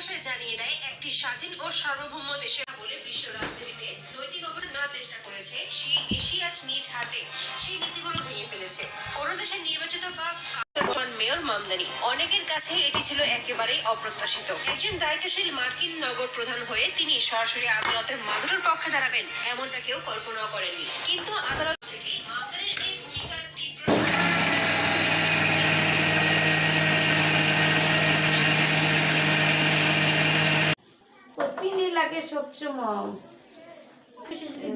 ভাষায় জানিয়ে দেয় একটি স্বাধীন ও সার্বভৌম দেশে বলে বিশ্ব রাজনীতিতে নৈতিক অবদান না চেষ্টা করেছে সেই দেশই আজ নিজ হাতে সেই নীতিগুলো ভেঙে ফেলেছে। কোন দেশের নির্বাচিত বা মেয়র মামদানি অনেকের কাছে এটি ছিল একেবারেই অপ্রত্যাশিত। একজন দায়িত্বশীল মার্কিন নগর প্রধান হয়ে তিনি সরাসরি আদালতের মাদুরের পক্ষে দাঁড়াবেন এমনটা কেউ কল্পনাও করেননি। কিন্তু আদালত থেকে মামদানির এই ভূমিকার তীব্র চিনি লাগে সবসময়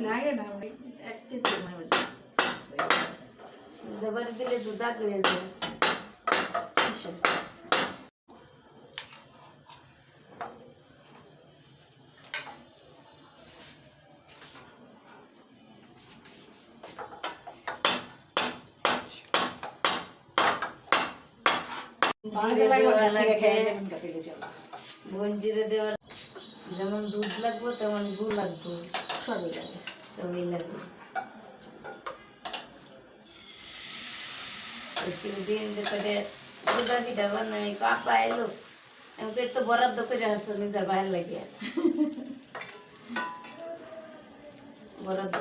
লাগে না এক কেজি দেবার দিলে দুধা হয়ে যায়। বঞ্জিরে দেওয়ার যেমন দুধ লাগবে তেমন গু লাগবে, সবই লাগে, সবই লাগবে। দিন করে দুটা পিঠা বানাই পাপা এলো আমাকে তো বরাদ্দ করে আসতো নিজের বাইরে লাগিয়ে বরাদ্দ।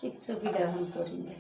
কিচ্ছু পিঠা এখন করি না।